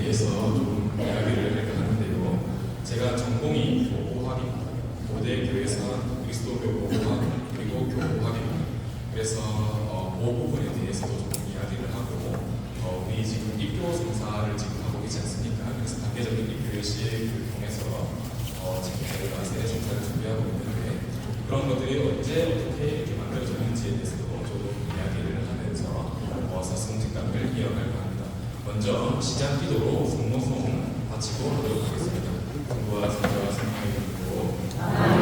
대해서 좀 이야기를 할까 하는데요. 제가 전공이 교보학입니다. 고대 교회사 그리스도교 교보학 그리고 교보학입니다. 그래서 그 부분에 대해서도 좀 이야기를 하고 우리 지금 입교 성사를 지금 하고 있지 않습니까? 그래서 단계적인 입교 예식을 통해서 제가 세례 성사를 준비하고 있는데 그런 것들이 언제 어떻게 이렇게 만들어졌는지에 대해서도 조금 이야기를 하면서 사승특강을 이어갈까 합니다. 먼저 시작 기도로 성모송 바치고 하도록 하겠습니다. 성부와 성자와 성령의 이름으로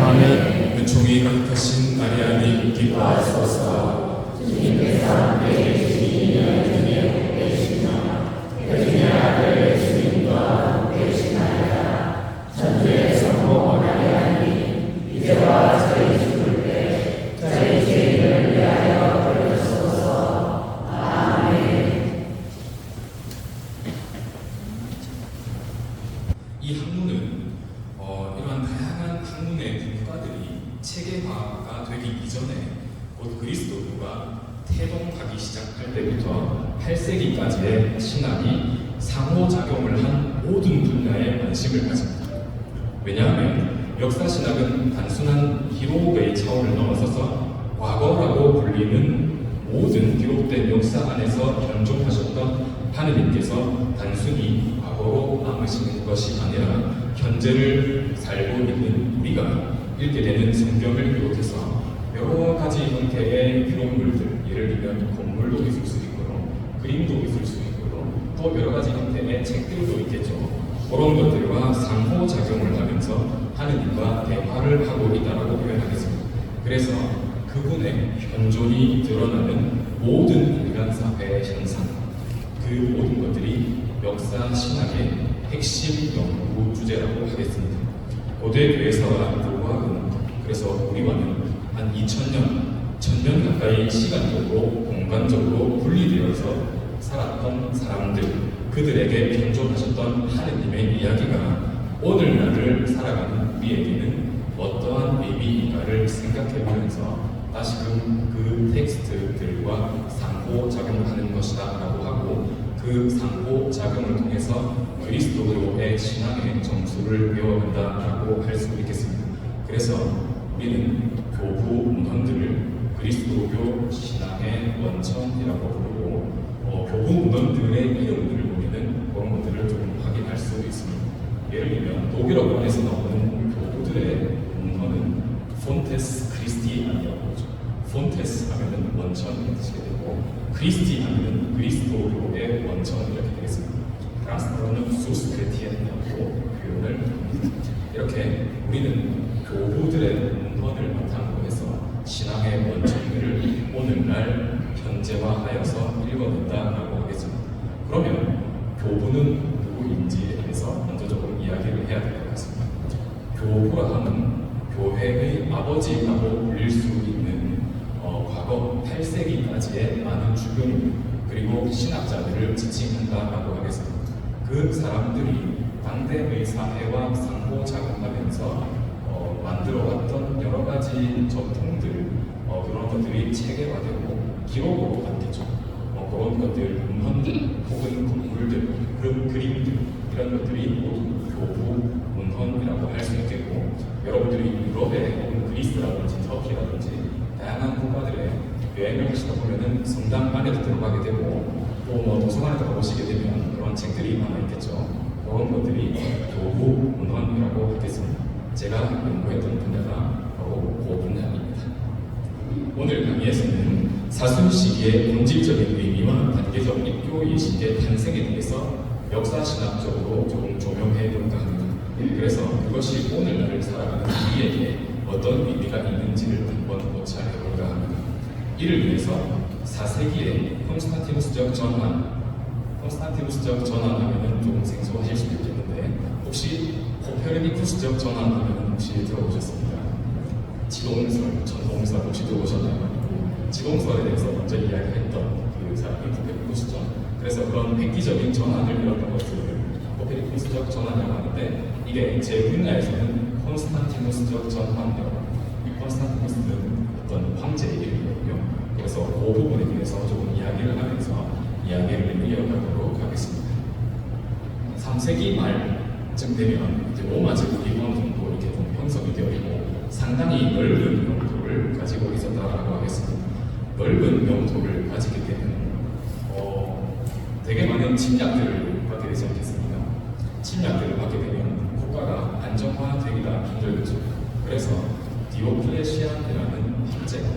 아멘. 은총이 가득하신 마리아님 기뻐하소서. 주님께서 내게 주신 여인에게 되시나 여인의 아들 주님과 되시나이다. 천주의 성모 마리아님 이제와 저희 죽을 때 저희 죄인을 위하여 버리소서. 아멘. 이 학문은 이러한 다양한 학문의 분과들이 체계화가 되기 이전에 곧 그리스도교가 태동하기 시작할 때부터 8세기까지의 신학이 상호작용을 한 모든 분야에 관심을 가집니다. 왜냐하면 역사신학은 단순한 기록의 차원을 넘어서서 과거라고 불리는 모든 기록된 역사 안에서 현존하셨던 하느님께서 단순히 과거로 남으시는 것이 아니라 현재를 살고 있는 우리가 읽게 되는 성경을 비롯해서 여러 가지 형태의 기록물들, 예를 들면 건물도 있을 수 있고요, 그림도 있을 수 있고요, 또 여러 가지 형태의 책들도 있겠죠. 그런 것들과 상호작용을 하면서 하느님과 대화를 하고 있다고 표현하겠습니다. 그래서 그분의 현존이 드러나는 모든 인간사회의 현상, 그 모든 것들이 역사 신학의 핵심 연구 주제라고 하겠습니다. 고대 교회사와 교보학은 그래서 우리와는 한 1000년 가까이 시간적으로 공간적으로 분리되어서 살았던 사람들, 그들에게 현존하셨던 하느님의 이야기가 오늘날을 살아가는 우리에게는 어떠한 의미인가를 생각해보면서 다시금 그 텍스트들과 상호작용하는 것이다 라고 하고, 그 상호작용을 통해서 그리스도교의 신앙의 정수를 배워간다라고 할 수 있겠습니다. 그래서 우리는 교부 문헌들을 그리스도교 신앙의 원천이라고 부르고, 교부 문헌들의 이름들을 보면은 그런 것들을 조금 확인할 수 있습니다. 예를 들면 독일어권에서 나오는 교부들의 문헌은 폰테스 크리스티아니라고 하죠. 폰테스 하면은 원천이 뜻이 되고, 크리스티 하면은 그리스도교의 원천 이렇게 되겠습니다. 프랑스어로는 수스크레티엔이라고 표현을 합니다. 이렇게 우리는 교부들의 문헌을 바탕으로 해서 신앙의 원천들을 오늘날 현재화하여서 읽어낸다라고 하겠습니다. 그러면 교부는 누구인지에 대해서 먼저 조금 이야기를 해야 될 것 같습니다. 교부라 하면 교회의 아버지라고 불릴 수 있는 과거 8세기까지의 많은 주교님 그리고 신학자들을 지칭한다라고 하겠습니다. 그 사람들이 당대의 사회와 상호작용하면서 만들어왔던 여러 가지 전통들, 그런 것들이 체계화되고 기록으로 남겠죠. 그런 것들, 문헌들 혹은 건물들, 그런 그림들, 이런 것들이 모두 교부 문헌이라고 할 수 있겠고, 여러분들이 유럽에 혹은 그리스라든지 터키라든지 다양한 국가들에 여행을 하시다 보면은 성당 안에도 들어가게 되고, 또 도서관에 들어가보시게 되면 그런 책들이 많아 있겠죠. 그런 것들이 교부 문헌이라고 하겠습니다. 제가 연구했던 분야가 바로 그 분야입니다. 오늘 강의에서는 사순 시기의 본질적인 의미와 단계적 입교 예식의 탄생에 대해서 역사신학적으로 조금 조명해 볼까 합니다. 그래서 그것이 오늘날을 살아가는 우리에게 어떤 의미가 있는지를 한번 고찰해 볼까 합니다. 이를 위해서 4세기의 콘스탄티누스적 전환, 콘스탄티누스적 전환하면 조금 생소하실 수도 있겠는데, 혹시 코페르니쿠스적 전환하면 혹시 들어보셨습니까? 지동설, 전동설 혹시 들어보셨나요? 지동설에 대해서 먼저 이야기했던 그 사람이 코페르니쿠스죠. 그래서 그런 획기적인 전환을 이뤘던 것을 코페르니쿠스적 전환이라고 하는데, 이게 제 분야에서는 콘스탄티누스적 전환이라고 합니다. 이 콘스탄티누스는 어떤 황제의 이름이거든요. 그래서 그 부분에 대해서 조금 이야기를 하면서 이야기를 이어가도록 하겠습니다. 3세기 말쯤 되면 이제 로마 제국이 어느 정도 이렇게 좀 형성이 되어 있고 상당히 넓은 영토를 가지고 있었다라고 하겠습니다. 넓은 영토를 가지게 되면 되게 많은 침략들을 받게 되지 않겠습니까? 침략들을 받게 되면 국가가 안정화되기가 힘들겠죠. 그래서 디오클레시안이라는 황제가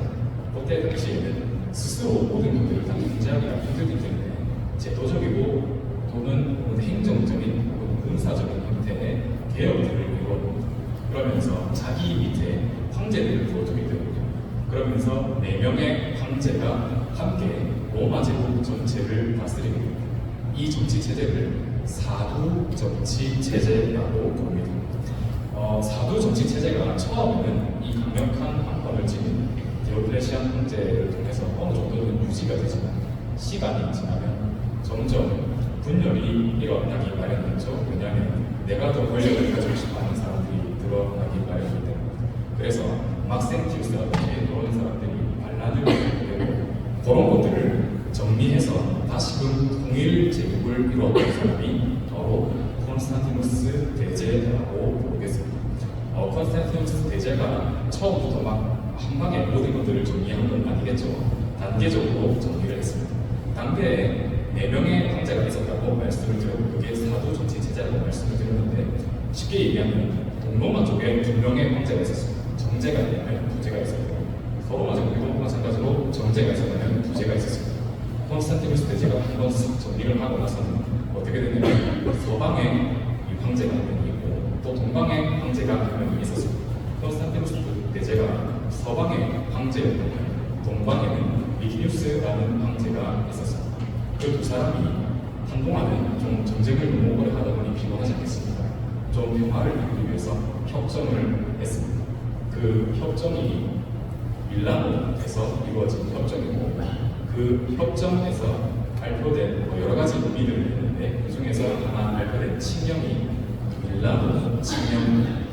그때 당시에는 스스로 모든 것들을 다 통제하기가 힘들기 때문에 제도적이고 또는 행정적인 혹은 군사적인 형태의 개혁들을 이루었습니다. 그러면서 자기 밑에 황제들을 두어두게 되거든요. 그러면서 4명의 황제가 함께 로마 제국 전체를 다스리게 됩니다. 이 정치 체제를 사두 정치 체제라고 부릅니다. 사두 정치 체제가 처음에는 이 강력한 황권을 지닌 디오클레시안 황제를 통해서 어느 정도는 유지가 되지만 시간이 지나면 점점 분열이 일어나기 마련이죠. 왜냐하면 내가 더 권력을 가지고 싶어하는 사람들이 드러나기 마련이기 때문에. 그래서 막센티우스라든지 이런 사람들이 반란을 일으키게 되고 그런 것들을 정리해서 다시금 통일 제국을 이루었던 사람이 바로 콘스탄티누스 대제라고 부르겠습니다. 콘스탄티누스 대제가 처음부터 막 한 방에 모든 것들을 정리한 건 아니겠죠. 단계적으로 정리를 했습니다. 당대에 4명의 황제가 있었다고 말씀을 드렸고 그게 사두 정치 체제라고 말씀을 드렸는데 쉽게 얘기하면 동로마 쪽에 2명의 황제가 있었습니다. 정제가 있다면 부제가 있었고 서로마 제국에도 마찬가지로 정제가 있었다면 부제가 있었습니다. 콘스탄티누스 대제가 한번 정리를 하고 나서는 어떻게 되냐면 서방에 이 황제가 한 명이 있고 또 동방에 황제가 한 명이 있었습니다. 콘스탄티누스 대제가 서방의 황제였다면 동방에는 리기뉴스라는 황제가 있었습니다. 그 두 사람이 한동안은 좀 전쟁을 너무 오래 하다 보니 피곤하지 않겠습니까? 좀 평화를 이루기 위해서 협정을 했습니다. 그 협정이 밀라노에서 이루어진 협정이고 그 협정에서 발표된 여러 가지 의미들을 했는데 그 중에서 하나 발표된 칙령이 밀라노 칙령.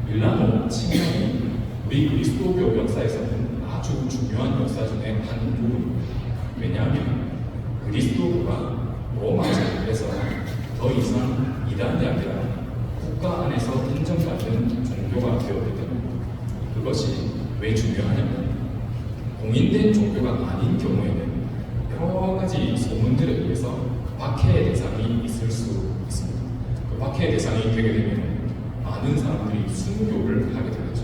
밀라노 칙령이 우리 그리스도교 역사에서는 아주 중요한 역사 중에 한 부분입니다. 왜냐하면 그리스도교가 로마 제국에서 더 이상 이단이 아니라 국가 안에서 인정받는 종교가 되었기 때문입니다. 그것이 왜 중요하냐면 공인된 종교가 아닌 경우에는 여러 가지 소문들에 의해서 박해의 대상이 있을 수 있습니다. 그 박해의 대상이 되게 되면 많은 사람들이 순교를 하게 되겠죠.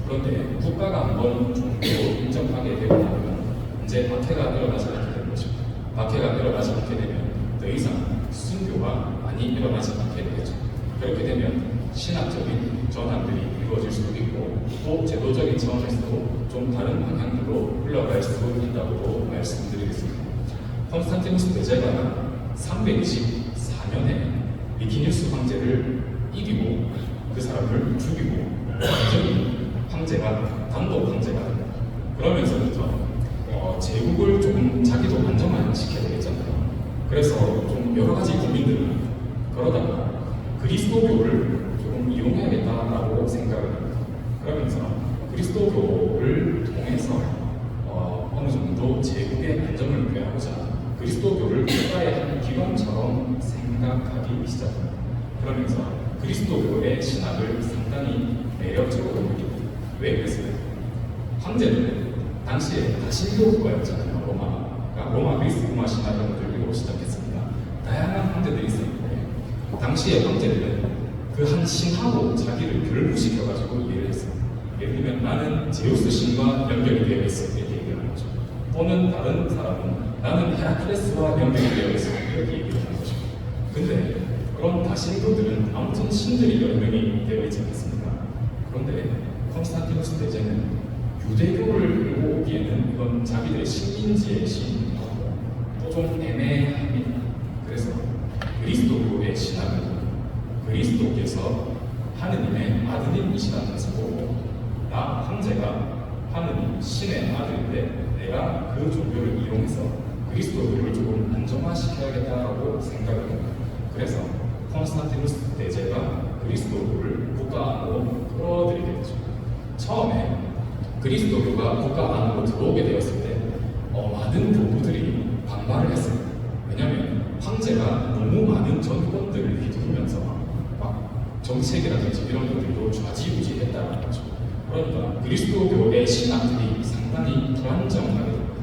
그런데 국가가 한번 종교로 인정하게 되고 나면 이제 박해가 일어나지 않게 되는 것입니다. 박해가 일어나지 않게 되면 더 이상 순교가 많이 일어나지 않게 되겠죠. 그렇게 되면 신학적인 전환들이 이루어질 수도 있고 또 제도적인 차원에서도 좀 다른 방향으로 흘러갈 수 있다고 말씀드리겠습니다. 콘스탄티누스 대제가 324년에 리키니우스 황제를 이기고 그 사람을 죽이고 완전히 황제가 단독 황제가 됩니다. 그러면서부터 제국을 조금 자기도 안정화시켜야 되겠잖아요. 그래서 좀 여러 가지 고민들을 그러다가 그리스도교를 조금 이용해야겠다라고 생각을 합니다. 그러면서 그리스도교를 통해서 어느 정도 제국의 안정을 위하고자 그리스도교를 국가의 한 기관처럼 생각하기 시작합니다. 그러면서 그리스도교의 신학을 상당히 매력적으로 느낍니다. 왜 그랬을까요? 황제는 당시에 다신교 국가였잖아요. 로마 그리스 로마 신학을 들고 시작했습니다. 다양한 황제들이 있었는데 당시의 황제들은 그 한 신하고 자기를 결부시켜가지고 이해를 했습니다. 예를 들면 나는 제우스 신과 연결이 되어 있어 이렇게 얘기하는 거죠. 또는 다른 사람은 나는 헤라클레스와 연결이 되어 있어 이렇게 얘기하는 거죠. 근데 그런 다신교들은 아무튼 신들이 여러 명이 되어 있지 않습니까? 그런데 콘스탄티누스 대제는 유대교를 들고 오기에는 이건 자기들의 신인지의 신이라고 또 좀 애매합니다. 그래서 그리스도교의 신학은 그리스도께서 하느님의 아드님이시라는 것을 보고 나 황제가 하느님 신의 아들인데 내가 그 종교를 이용해서 그리스도교를 조금 안정화시켜야겠다라고 생각을 합니다. 그래서 콘스탄티누스 대제가 그리스도교를 국가 안으로 끌어들이게 되죠. 처음에 그리스도교가 국가 안으로 들어오게 되었을 때 많은 교부들이 반발을 했습니다. 왜냐하면 황제가 너무 많은 전권들을 휘두르고 정책이라든지 이런 것들도 좌지우지했다는 거죠. 그러니까 그리스도교의 신학들이 상당히 불안정하게 됩니다.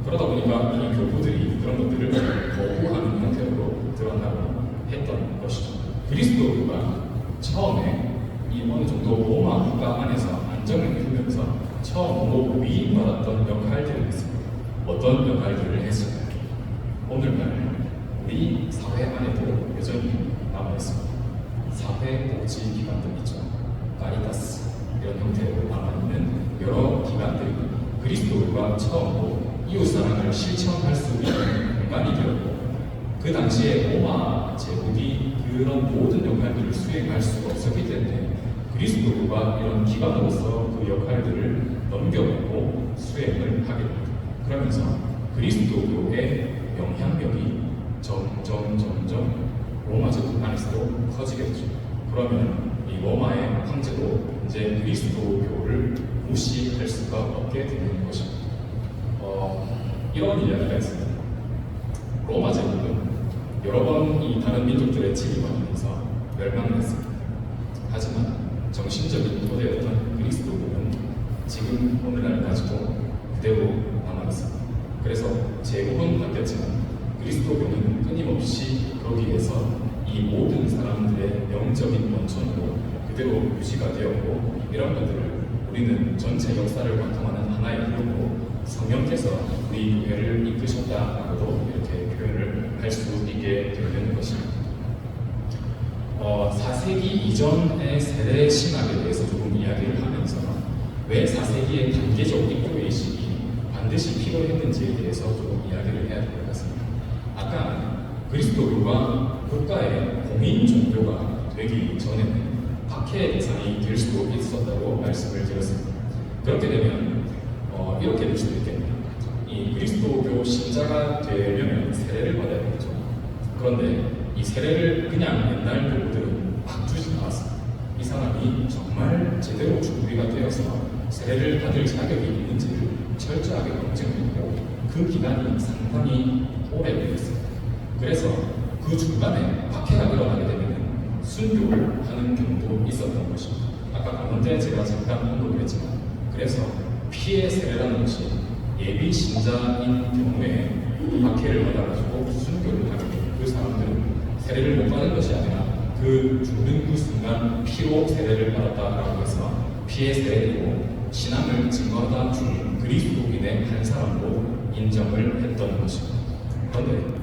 그러다 보니까 이 교부들이 그런 것들을 거부하는 형태로 드러나고 했던 것이죠. 그리스도교가 처음에 이 어느 정도 로마 국가 안에서 안정을 이루면서 처음으로 위임받았던 역할들이 있습니다. 어떤 역할들을 했을까요? 오늘날 우리 사회 안에도 여전히 남아있습니다. 사회복지기관들 있죠. 카리타스 이런 형태로 남아있는 여러 기관들이 그리스도가 처음으로 이웃사랑을 실천할 수 있는 공간이 되었고, 그 당시에 로마 제국이 그런 모든 역할들을 수행할 수가 없었기 때문에 그리스도가 이런 기관으로서 그 역할들을 넘겨보고 수행을 하게 됩니다. 그러면서 그리스도교의 영향력이 점점 로마 제국 안에서도 커지게 되죠. 그러면 이 로마의 황제도 이제 그리스도교를 무시할 수가 없게 되는 것입니다. 이런 이야기가 있습니다. 로마 제국은 여러 번 이 다른 민족들의 침입하면서 멸망을 했습니다. 하지만 정신적인 토대였던 그리스도교는 지금 오늘날까지도 그대로 남아있습니다. 그래서 제국은 바뀌었지만 그리스도교는 끊임없이 거기에서 이 모든 사람들의 영적인 원천으로 그대로 유지가 되었고, 이런 것들을 우리는 전체 역사를 관통하는 하나의 이름으로 성령께서 우리 교회를 이끄셨다라고도 이렇게 표현을 할 수 있게 되는 것입니다. 4세기 이전의 세례 신학에 대해서 조금 이야기를 하면서 왜 4세기의 단계적 입교의식이 반드시 필요했는지에 대해서 조금 이야기를 해야 될 것 같습니다. 아까 그리스도교가 국가의 공인 종교가 되기 전에는 박해 대상이 될 수도 있었다고 말씀을 드렸습니다. 그렇게 되면 이렇게 될 수도 있겠네요. 이 그리스도교 신자가 되려면 세례를 받아야 되겠죠. 그런데 이 세례를 그냥 옛날 교부들은 막 주지 않았습니다. 이 사람이 정말 제대로 준비가 되어서 세례를 받을 자격이 있는지를 철저하게 검증했고, 그 기간이 상당히 오래 걸렸습니다. 그래서 그 중간에 박해가 일어나게 되면 순교를 하는 경우도 있었던 것입니다. 아까 가운데 제가 잠깐 언급을 했지만, 그래서 피해 세례라는 것이 예비 신자인 경우에 박해를 받아가지고 순교를 하게 됩니다. 그 사람들은 세례를 못 받은 것이 아니라 그 죽는 그 순간 피로 세례를 받았다라고 해서 피해 세례이고 신앙을 증거하다 죽은 그리스도인의 한 사람으로 인정을 했던 것입니다. 그런데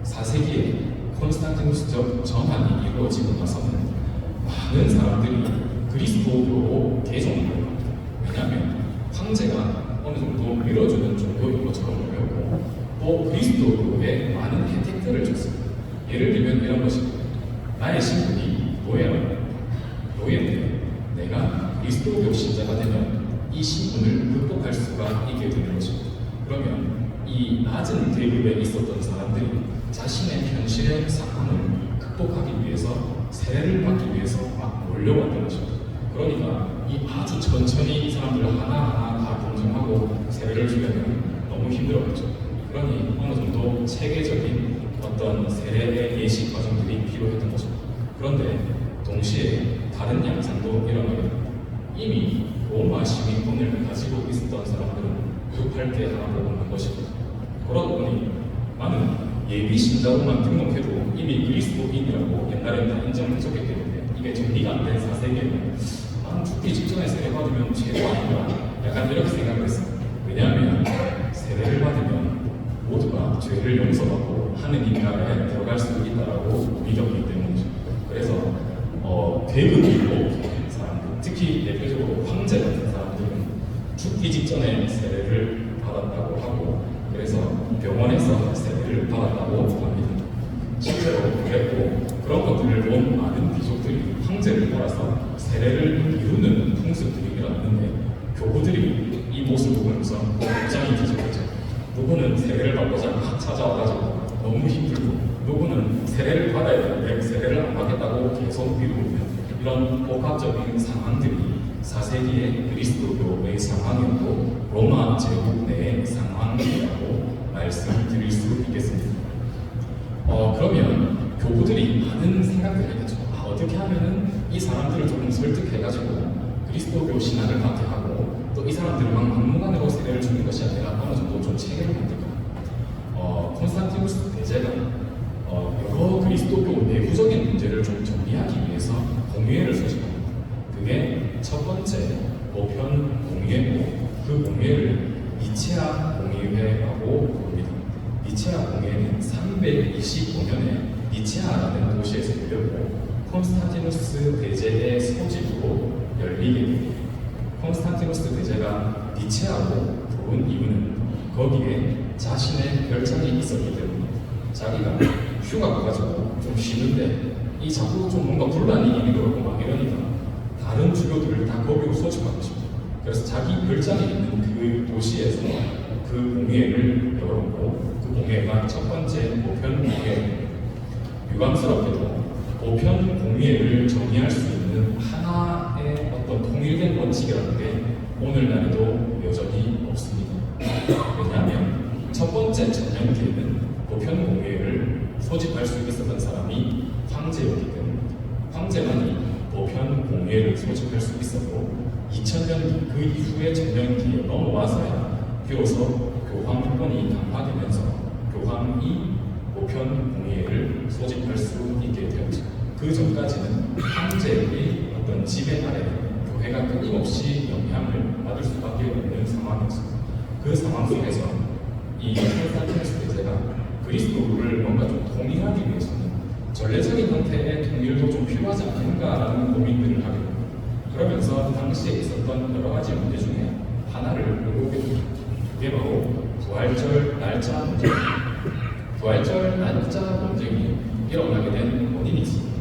4세기에 콘스탄티누스적 전환이 이루어지고 나서는 많은 사람들이 그리스도교로 개종을 합니다. 왜냐하면 황제가 어느 정도 밀어주는 종교인 것처럼 보였고, 또 그리스도교에 많은 혜택들을 줬습니다. 예를 들면 이런 것입니다. 나의 신분이 노예인데 내가 그리스도교 신자가 되면 이 신분을 극복할 수가 있게 되는 것입니다. 그러면 이 낮은 계급에 있었던 사람들이 자신의 현실의 상황을 극복하기 위해서 세례를 받기 위해서 막 몰려왔던 것입니다. 그러니까 이 아주 천천히 이 사람들을 하나하나 다 검증하고 세례를 주려면 너무 힘들었죠. 그러니 어느 정도 체계적인 어떤 세례의 예식 과정들이 필요했던 거죠. 그런데 동시에 다른 양상도 일어나게 됩니다. 이미 로마 시민권을 가지고 있었던 사람들은 급할 게 하나도 없는 것입니다. 그러다 보니 나는 예비 신자로만 등록해도 이미 그리스도인이라고 옛날에 다 인정해줬기 때문에 이게 정리가 안 된 4세기에는 나는 죽기 직전에 세례 받으면 죄가 아닌가, 약간 이렇게 생각을 했습니다. 왜냐하면 세례를 받으면 모두가 죄를 용서받고 하느님 나라에 들어갈 수 있다라고 믿었기 때문이죠. 그래서 계급이 높은 사람들, 특히 대표적으로 황제 같은 사람들은 죽기 직전에 세례를 받았다고 하고, 그래서 병원에서 세례를 받았다고 합니다. 실제로 그랬고, 그런 것들을 본 많은 귀족들이 황제를 따라서 세례를 이루는 풍습들이 일어났는데, 교부들이 이 모습을 보면서 굉장히 기적했죠. 누구는 세례를 받고자 막 찾아와가지고 너무 힘들고, 누구는 세례를 받아야 되는데 세례를 안 받겠다고 계속 미루고 있는 이런 복합적인 상황들이 4세기의 그리스도교의 상황이었고 로마 제국 내의 상황이라고 말씀드릴 수 있겠습니다. 그러면 교부들이 많은 생각들을 했죠. 어떻게 하면은 이 사람들을 조금 설득해가지고 그리스도교 신앙을 받게 하고 또 이 사람들을 막 막무가내로 세례를 주는 것이 아니라 어느 정도 좀 체계를 만들까. 콘스탄티누스 대제가 여러 그리스도교 내부적인 문제를 좀 정리하기 위해서 공회를 소집합니다. 그게 첫 번째 보편 공회고 그 공회를 니체아 공의회라고 부릅니다. 니체아 공의회는 325년에 니체아라는 도시에서 열렸고 콘스탄티누스 대제의 소집으로 열리게 됩니다. 콘스탄티누스 대제가 니체아로 부른 이유는 거기에 자신의 별장이 있었기 때문에 자기가 휴가 가가지고 좀 쉬는데 이 자꾸 좀 뭔가 분란이 일어나고 막 이러니까 다른 주교들을 다 거기로 소집하고 싶어요. 그래서 자기 별장이 있는 그 도시에서 그 공회를 열었고 그 공회가 첫 번째 보편 공회. 유감스럽게도 보편 공회를 정의할 수 있는 하나의 어떤 통일된 원칙이라는 게 오늘날에도 여전히 없습니다. 왜냐하면 첫 번째 전년기에는 보편 공회를 소집할 수 있었던 사람이 황제였기 때문에 황제만이 보편 공회를 소집할 수 있었고 2000년기 그 이후의 전년기에 넘어와서야 비로소 교황권이 강화되면서 교황이 보편 공회를 소집할 수 있게 되었죠. 그 전까지는 황제의 어떤 지배 아래 교회가 끊임없이 영향을 받을 수밖에 없는 상황이었습니다. 그 상황 속에서 이 콘스탄티누스 대제가 그리스도를 뭔가 좀 통일하기 위해서는 전례적인 형태의 통일도 좀 필요하지 않는가라는 고민들을 하게 됩니다. 그러면서 당시에 있었던 여러 가지 문제 중에 하나를 보게 됩니다. 그게 바로 부활절 날짜 문제입니다. 부활절 날짜 논쟁이 일어나게 된 원인이 있습니다.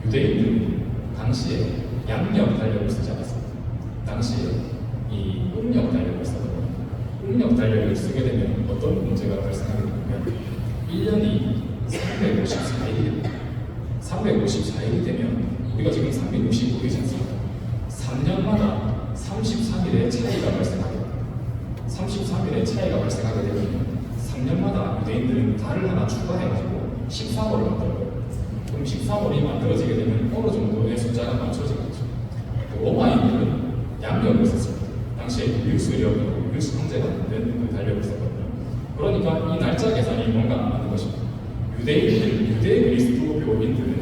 유대인들은 당시에 양력 달력을 쓰지 않았습니다. 당시에 이 음력 달력을 쓰거든요. 음력 달력을 쓰게 되면 어떤 문제가 발생하게 되냐면 1년이 354일입니다. 354일이 되면 우리가 지금 365일이지 않습니까? 3년마다 33일의 차이가 발생하게 됩니다. 33일의 차이가 발생하게 되면 3년마다 유대인들은 달을 하나 추가해가지고 13월을 만들어요. 그럼 13월이 만들어지게 되면 어느 정도의 숫자가 맞춰지겠죠. 로마인들은 양력을 썼습니다. 당시에 율리우스력이라고 율리우스 황제가 만든 그 달력을 썼거든요. 그러니까 이 날짜 계산이 뭔가 안 맞는 것입니다. 유대 그리스도교인들은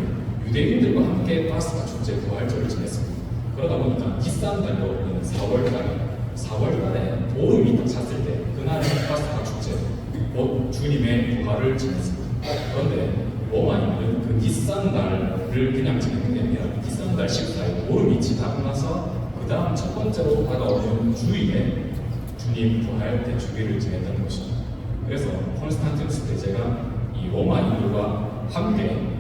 유대인들과 함께 파스카 축제 부활절을 지냈습니다. 그러다 보니까 비싼 달력은 4월달에 보름이 딱 찼을 때 그날은 파스카 축제, 곧 주님의 부활을 지냈습니다. 그런데 로마인들은 그 비싼 날을 그냥 지내는 게 아니라 비싼 날 14일 보름이 지나고 나서 그 다음 첫 번째로 다가오는 주일에 주님 부활 대축일을 지냈다는 것입니다. 그래서 콘스탄티누스 대제가 이 로마인들과 함께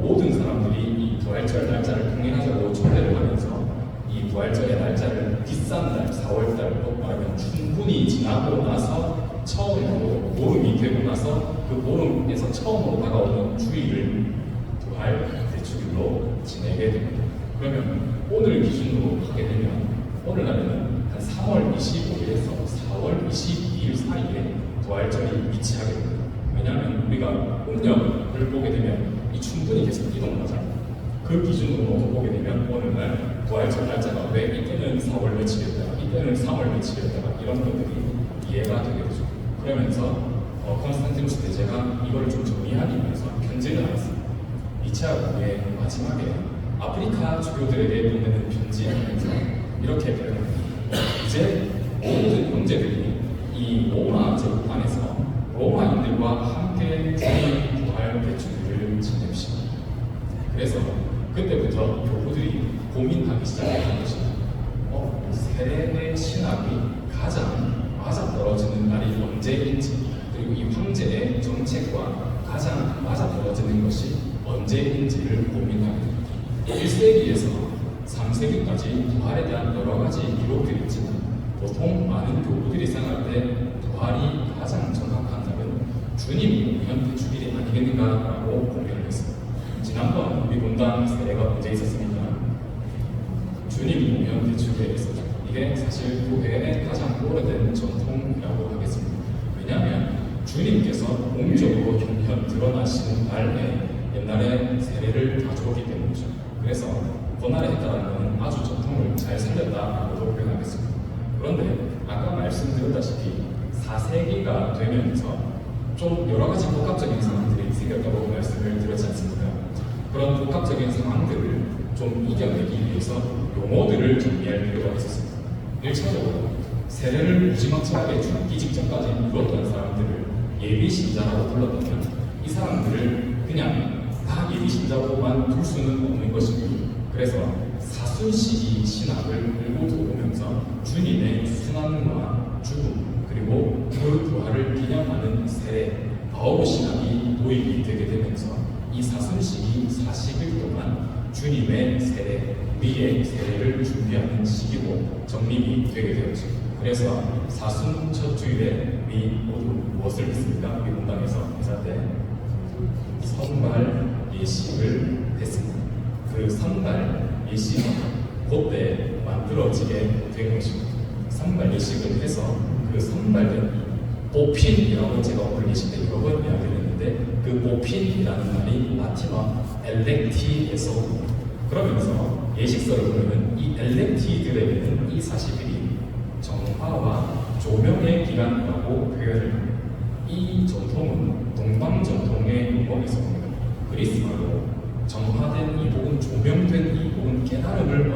모든 사람들이 이 부활절 날짜를 통일하자고 초대를 하면서 이 부활절의 날짜를 비싼 날 4월달 또 말하면 충분히 지나고 나서 처음으로 보름이 되고 나서 그 보름에서 처음으로 다가오는 주일을 부활 대축일로 지내게 됩니다. 그러면 오늘 기준으로 하게 되면 오늘날에는 한 3월 25일에서 4월 22일 사이에 부활절이 위치하게 됩니다. 왜냐하면 우리가 음력을 보게 되면 이 충분히 계속 이동하잖아요. 그 기준으로 보게 되면 오늘날 부활절 날짜가 왜 이때는 4월 며칠이었다가 이때는 3월 며칠이었다가 이런 것들이 이해가 되게 되죠. 그러면서 콘스탄티누스 대제가 이걸 좀 정리하기 위해서 편지를 하였습니다. 니체아 공의 마지막에 아프리카 주교들에게 보내는 편지에 하면서 이렇게 표현합니다. 이제 모든 형제들이 이 로마 제국 안에서 로마인들과 함께 주님 부활 대축일을 지냅시다. 그래서 그때부터 교부들이 고민하기 시작한 것입니다. 세례의 신학이 가장 맞아떨어지는 날이 언제인지, 그리고 이 황제의 정책과 가장 맞아떨어지는 것이 언제인지를 고민하게 됩니다. 1세기에서 3세기까지 부활에 대한 여러 가지 기록들이 있지만 보통 많은 교부들이 생각할 때 부활이 가장 정확한 날은 주님 오면 대축일이 아니겠는가라고 고민을 했습니다. 지난번 우리 본당 세례가 언제 있었습니까? 주님 오면 대축일에 있었죠. 이게 사실 교회의 가장 오래된 전통이라고 하겠습니다. 왜냐하면 주님께서 공적으로 현현 드러나시는 날에 옛날에 세례를 다 줬기 때문이죠. 그래서 고난을 했다는 것은 아주 전통을 잘 살렸다라고도 표현하겠습니다. 그런데 아까 말씀드렸다시피 4세기가 되면서 좀 여러 가지 복합적인 상황들이 생겼다고 말씀을 드렸지 않습니까? 그런 복합적인 상황들을 좀 이겨내기 위해서 용어들을 정리할 필요가 있었습니다. 1차적으로 세례를 무지막지하게 죽기 직전까지 이뤘던 사람들을 예비신자라고 불렀다면 이 사람들을 그냥 다 예비신자로만 둘 수는 없는 것이고, 그래서 사순시기 신학을 끌고 들어오면서 주님의 순환과 죽음 그리고 그 부활을 기념하는 세례 바오로 신학이 도입이 되게 되면서 이 사순시기 40일 동안 주님의 세례, 우리의 세례를 준비하는 시기로 정립이 되게 되었죠. 그래서 사순 첫 주일에 우리 모두 무엇을 했습니까? 우리 본당에서 회사 때 선발 예식을 했습니다. 그 선발 예식은 그때 만들어지게 된 것입니다. 선발 예식을 해서 그 선발된 보핀이라고 제가 오늘 예식 때 여러 번 이야기를 했는데, 그 보핀이라는 말이 라틴어 엘렉티에서 옵니다. 그러면서 예식서를 보면 이 엘렉티들에게는 이 40일이 정화와 조명의 기간이라고 표현을 합니다. 이 전통은 동방 전통의 용어에서 옵니다. 그리스말로 정화된 이 혹은 조명된 이 혹은 깨달음을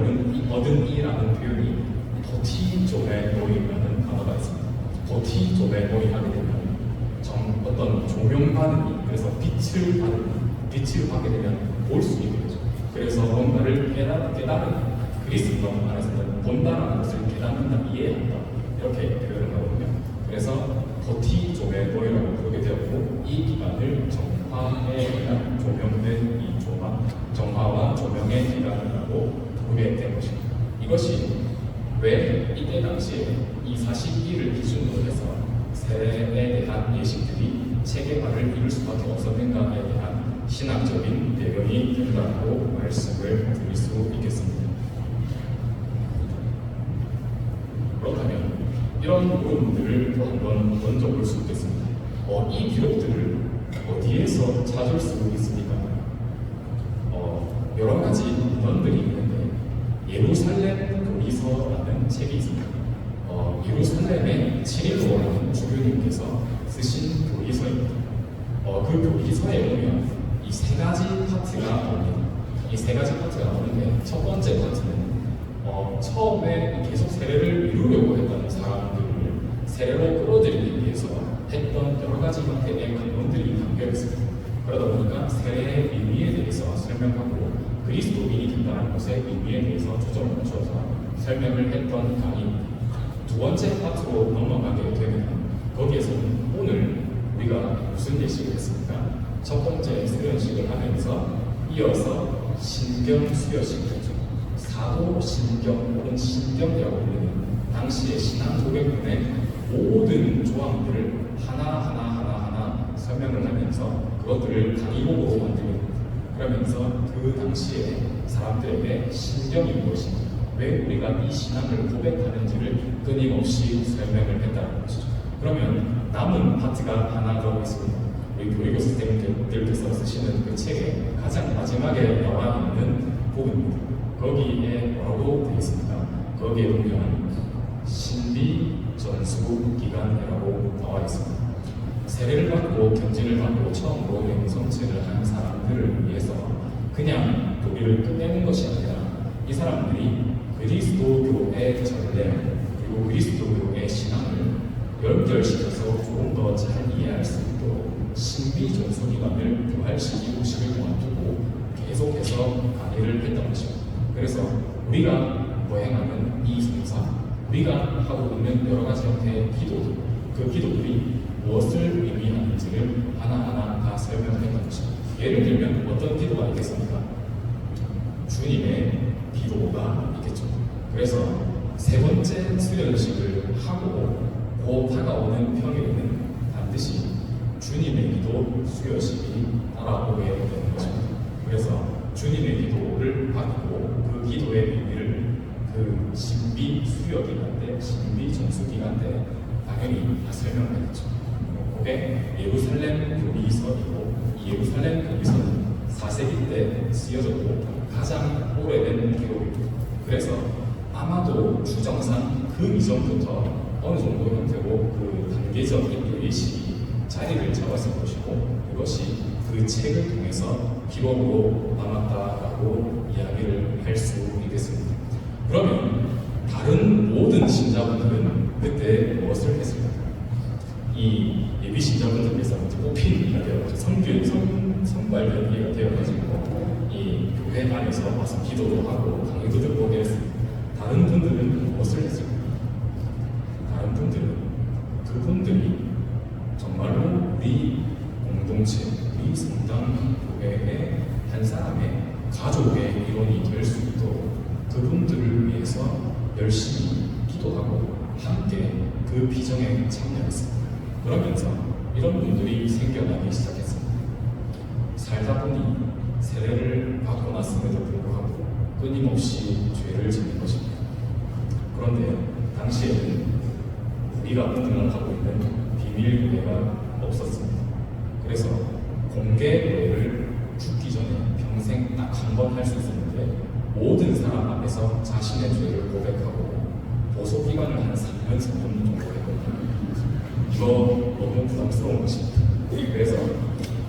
얻은 이라는 표현이 포티조메노이라는 단어가 있습니다. 포티조메노이 하게 되면 어떤 조명받은 이, 그래서 빛을 받게 되면 볼 수 있게 되죠. 그래서 뭔가를 깨달은 그리스도 안에서는 본다라는 것을 깨닫는다, 이해한다 이렇게 표현을 하거든요. 그래서 포티조메노이라고 부르게 되었고, 이 기간을 정화에 의한 조명된 이 정화와 조명의 기간이라고 부르게 된 것입니다. 이것이 왜 이때 당시에 이 40일을 기준으로 해서 세례에 대한 예식들이 체계화를 이룰 수밖에 없었는가에 대한 신학적인 배경이 된다고 말씀을 드릴 수 있겠습니다. 그렇다면 이런 부분들을 또 한번 던져볼 수 있겠습니다. 이 기록들을 어디에서 찾을 수 있습니까? 여러 가지 문헌들이 있는데 예루살렘 교리서라는 책이 있습니다. 예루살렘의 치릴로라는 주교님께서 쓰신 교리서입니다. 그 교리서에 보면 이 세 가지 파트가 나옵니다. 이 세 가지 파트가 나오는데, 첫 번째 파트는 처음에 계속 세례를 이루려고 했던 사람들을 세례로 끌어들이기 위해서 했던 여러 가지 형태의 관문들이 담겨 있습니다. 그러다 보니까 세례의 의미에 대해서 설명하고 그리스도인이 된다는 것의 의미에 대해서 초점을 맞춰서 설명을 했던 강의입니다. 두 번째 파트로 넘어가게 되면 거기에서는 오늘 우리가 무슨 예식을 했습니까? 첫 번째 수여식을 하면서 이어서 신경 수여식을 했죠. 사도 신경 혹은 신경이라고 불리는 당시의 신앙 고백문의 모든 조항들을 하나하나 설명을 하면서 그것들을 강의록으로 만듭니다. 그러면서 그 당시에 사람들에게 신경이 무엇인지, 왜 우리가 이 신앙을 고백하는지를 끊임없이 설명을 했다는 것이죠. 그러면 남은 파트가 하나 더 있습니다. 우리 교리교 선생님들께서 쓰시는 그 책의 가장 마지막에 나와 있는 부분입니다. 거기에 뭐라고 되어 있습니까? 거기에 보면 신비 전수 기간이라고 나와 있습니다. 세례를 받고 견진을 받고 처음으로 영성체를 한 사람들을 위해서 그냥 교리를 끝내는 것이 아니라 이 사람들이 그리스도교의 전례 그리고 그리스도교의 신앙을 연결시켜서 조금 더 잘 이해할 수 있도록 신비 전수 기간을 부활시키고 50일 동안 두고 계속해서 강의를 했던 것입니다. 그래서 우리가 거행하는 이 성사, 우리가 하고 있는 여러 가지 형태의 기도들, 그 기도들이 무엇을 의미하는지를 하나하나 다 설명했던 것입니다. 예를 들면 어떤 기도가 있겠습니까? 주님의 기도가 있겠죠. 그래서 세 번째 수련식을 하고 곧 다가오는 평일에는 반드시 주님의 기도 수요식이 따라오게 되는 것입니다. 그래서 주님의 기도를 받고 그 기도의 의미를 그 신비 수요 기간 때, 신비 전수 기간 때 당연히 다 설명하겠죠. 그게 예루살렘 교리서이고, 이 예루살렘 교리서는 4세기 때 쓰여졌고 가장 오래된 기록입니다. 그래서 아마도 추정상 그 이전부터 어느 정도 형태로 그 단계적 인류의식이 자리를 잡았을 것이고 그것이 그 책을 통해서 기록으로 남았다라고 이야기를 할 수 있겠습니다. 그러면 다른 모든 신자분들은 그때 무엇을 했을까요? 이 예비 신자분들께서 뽑힌 이가 되어 선발 연기가 되어가지고 이 교회 안에서 와서 기도도 하고 강의도 듣고 했습니다. 다른 분들은 무엇을 했을까요? 다른 분들은 그분들이 정말로 우리 공동체, 우리 성당 교회의 한 사람의 가족의 일원이 될 수 있도록 그분들을 위해서 열심히 기도하고 함께 그 비전에 참여했습니다. 그러면서 이런 분들이 생겨나기 시작했습니다. 살다 보니 세례를 받고 났음에도 불구하고 끊임없이 죄를 짓는 것입니다. 그런데 당시에는 우리가 운영하고 있는 비밀 교회가 없었습니다. 그래서 공개 교회를 죽기 전에 평생 딱 한 번 할 수 있었는데 모든 사람 앞에서 자신의 죄를 고백하고 보소 기간을 한 3년 정도 했거든요. 이거 너무 부담스러운 것입니다. 그래서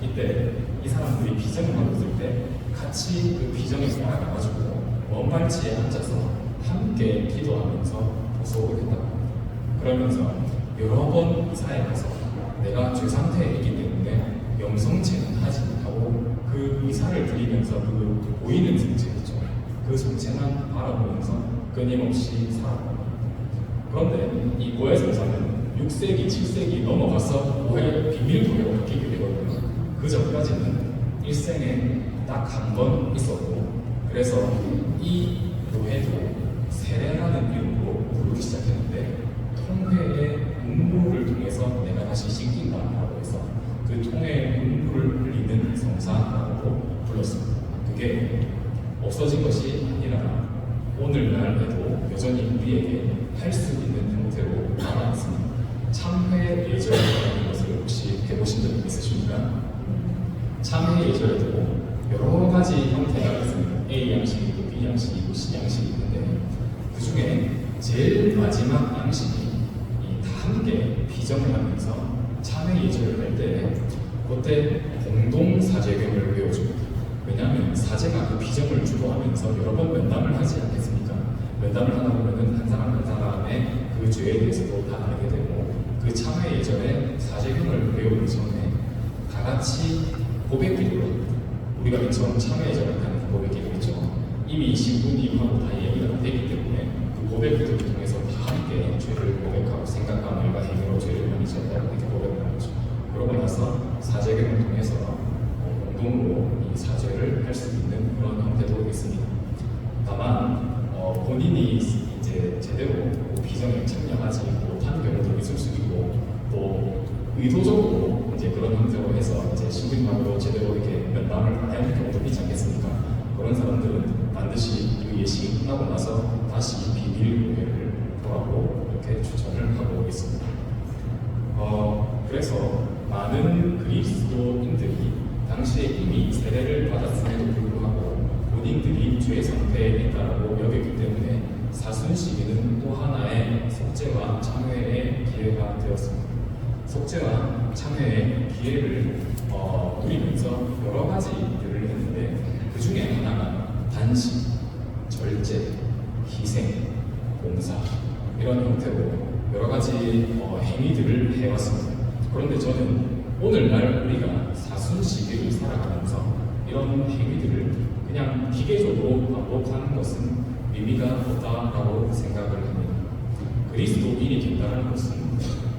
이때 이 사람들이 비전을 하고 있을 때 같이 그 비전에 따라가가지고 원발치에 앉아서 함께 기도하면서 보석을 했다고 합니다. 그러면서 여러 번 이사에 가서 내가 죄 상태에 있기 때문에 영성체는 하지 못하고 그 이사를 드리면서 그 보이는 성체 있죠. 그 성체만 바라보면서 끊임없이 살아갑니다. 그런데 이 고해 성사는 6세기, 7세기 넘어가서 고해 비밀교회로 바뀌게 되거든요. 그 전까지는 일생에 딱 한 번 있었고 그래서 이 교회도 세례라는 이름으로 부르기 시작했는데 통회의 눈물을 통해서 내가 다시 씻긴다라고 해서 그 통회의 눈물을 흘리는 성사라고 불렀습니다. 그게 없어진 것이 아니라 오늘날에도 여전히 우리에게 할 수 있는 형태로 남아있습니다. 참회 예절이라는 것을 혹시 해보신 적 있으십니까? 참회 예절에도 여러 가지 형태가 있습니다. A 양식이 있고 B 양식이 있고 C 양식이 있는데 그 중에 제일 마지막 양식이 다 함께 비전을 하면서 참회 예절을 할 때 그때 공동 사제경을 배워줍니다. 왜냐하면 사제가 그 비전을 주도하면서 여러 번 면담을 하지 않겠습니까? 면담을 하다 보면은 한 사람 한 사람의 그 죄에 대해서도 다 알게 되고 그 참회 예전에 사제경을 배우기 전에 다 같이 고백 기도를 합니다. 우리가 맨처음 참회 예전에 하는 고백 기도겠죠. 이미 신부님하고 다 얘기가 되기 때문에 그 고백 기도를 통해서 다 함께 죄를 고백하고 생각과 말과 행위로 죄를 많이 지었다고 이렇게 고백을 하죠. 그러고 나서 사제경을 통해서 공동으로 이 사죄를 할 수 있는 그런 형태도 있습니다. 다만 본인이 이제 제대로 비전에 참여하지 못한 경우도 있을 수 있고 또 의도적으로 이제 그런 형태로 해서 이제 신부님하고 제대로 이렇게 면담을 안 하는 경우도 있지 않겠습니까? 그런 사람들은 반드시 그 예식이 끝나고 나서 다시 비밀 교회를 보라고 이렇게 추천을 하고 있습니다. 그래서 많은 그리스도인들이 당시에 이미 세례를 받았음에도 불구하고 본인들이 죄 상태에 있다고 여겼기 때문에 사순시기는 또 하나의 속죄와 참회의 기회가 되었습니다. 속죄와 참회의 기회를 누리면서 여러 가지 일들을 했는데 그 중에 하나가 단식, 절제, 희생, 봉사 이런 형태로 여러 가지 행위들을 해왔습니다. 그런데 저는 오늘날 우리가 사순시기를 살아가면서 이런 행위들을 그냥 기계적으로 반복하는 것은 의미가 없다라고 생각을 합니다. 그리스도인이 된다는 것은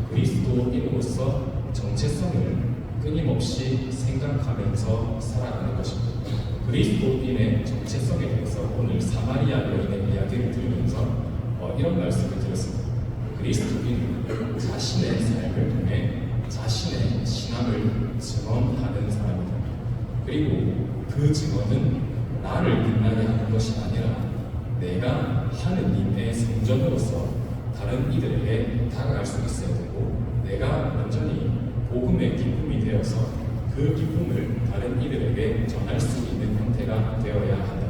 그리스도인으로서 정체성을 끊임없이 생각하면서 살아가는 것입니다. 그리스도인의 정체성에 대해서 오늘 사마리아 여인의 이야기를 들으면서 이런 말씀을 드렸습니다. 그리스도인은 자신의 삶을 통해 자신의 신앙을 증언하는 사람이다. 그리고 그 증언은 나를 빛나게 하는 것이 아니라 내가 하느님의 성전으로서 다른 이들에게 다가갈 수 있어야 되고 내가 완전히 복음의 기쁨이 되어서 그 기쁨을 다른 이들에게 전할 수 있는 되어야 한다.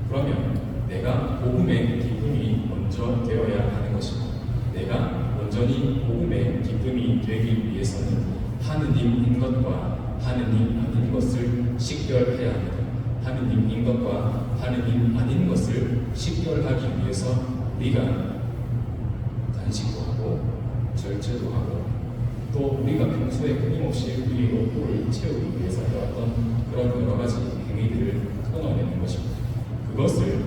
그러면 내가 복음의 기쁨이 먼저 되어야 하는 것이고, 내가 온전히 복음의 기쁨이 되기 위해서는 하느님인 것과 하느님 아닌 것을 식별해야 합니다. 하느님인 것과 하느님 아닌 것을 식별하기 위해서 우리가 단식도 하고 절제도 하고 또 우리가 평소에 끊임없이 우리 욕구를 채우기 위해서 해왔던 그런 여러 가지 행위들을 끊어내는 것입니다. 그것을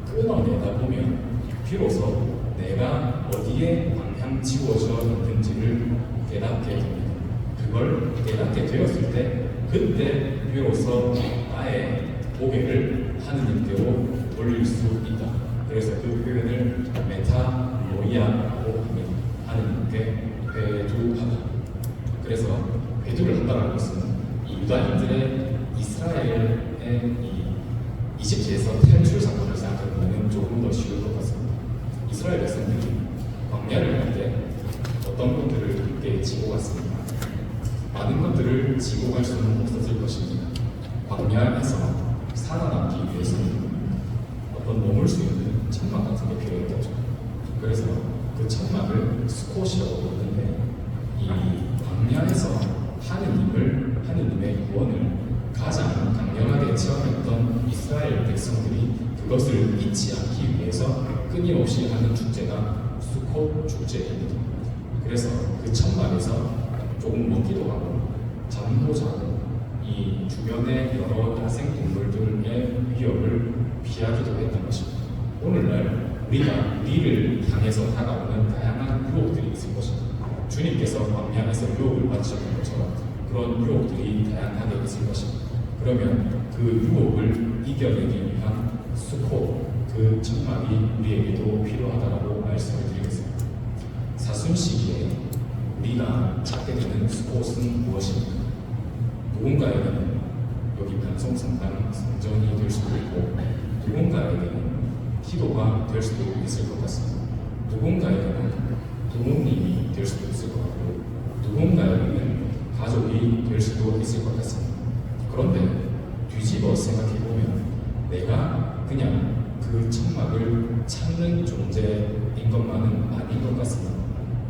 끊어내다 보면 비로소 내가 어디에 방향 지워져 있는지를 깨닫게 됩니다. 그걸 깨닫게 되었을 때 그때 비로소 나의 고개를 하느님께로 돌릴 수 있다. 그래서 그 표현을 메타노이아라고 합니다. 하느님께 회두하다. 그래서 회두를 한다는 것은 이 유다인들의 이스라엘의 이 이집트에서 탈출 사건을 생각해보면 조금 더 쉬울 것 같습니다. 이스라엘 백성들이 광야를 갈 때 어떤 것들을 함께 지고 갔습니까? 많은 것들을 지고 갈 수는 없었을 것입니다. 광야에서 살아남기 위해서는 어떤 머물 수 있는 천막 같은 게 필요했겠죠. 그래서 그 천막을 스콧이라고 부르는데 이 광야에서 하느님의 구원을 가장 강력하게 체험했던 이스라엘 백성들이 그것을 잊지 않기 위해서 끊임없이 하는 축제가 수콧 축제입니다. 그래서 그 천막에서 조금 먹기도 하고 잠도 자고 이 주변의 여러 야생 동물들의 위협을 피하기도 했던 것입니다. 오늘날 우리를 향해서 다가오는 다양한 유혹들이 있을 것입니다. 주님께서 광야에서 유혹을 받으셨던 것처럼 그런 유혹들이 다양하게 있을 것입니다. 그러면 그 유혹을 이겨내기 위한 수코, 그 천막이 우리에게도 필요하다고 말씀을 드리겠습니다. 사순 시기에 우리가 찾게 되는 수콧은 무엇입니까? 누군가에게는 여기 반송성당 성전이 될 수도 있고, 누군가에게는 기도가 될 수도 있을 것 같습니다. 누군가에게는 부모님이 될 수도 있을 것 같고, 누군가에게는 가족이 될 수도 있을 것 같습니다. 그런데 뒤집어 생각해보면 내가 그냥 그 천막을 찾는 존재인 것만은 아닌 것 같습니다.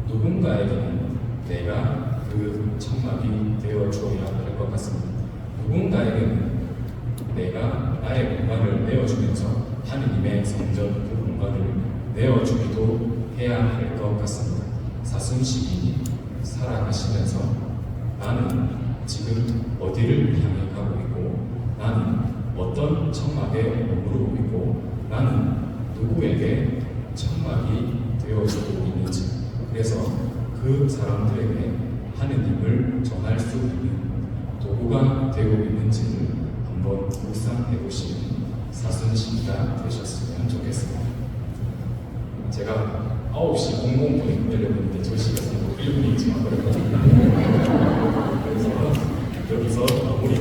누군가에게는 내가 그 천막이 되어주어야 할 것 같습니다. 누군가에게는 내가 나의 공간을 내어주면서 하느님의 성전 그 공간을 내어주기도 해야 할 것 같습니다. 사순시기 살아가시면서 나는 지금 어디를 향해 가고 있고, 나는 어떤 천막에 머무르고 있고, 나는 누구에게 천막이 되어주고 있는지, 그래서 그 사람들에게 하느님을 전할 수 있는 도구가 되고 있는지를 한번 묵상해 보시는 사순시기가 되셨으면 좋겠습니다. 제가 9시 00분에 열려있는데 저시가 1분이 지나버렸거든요. 그래서 여기서 마무리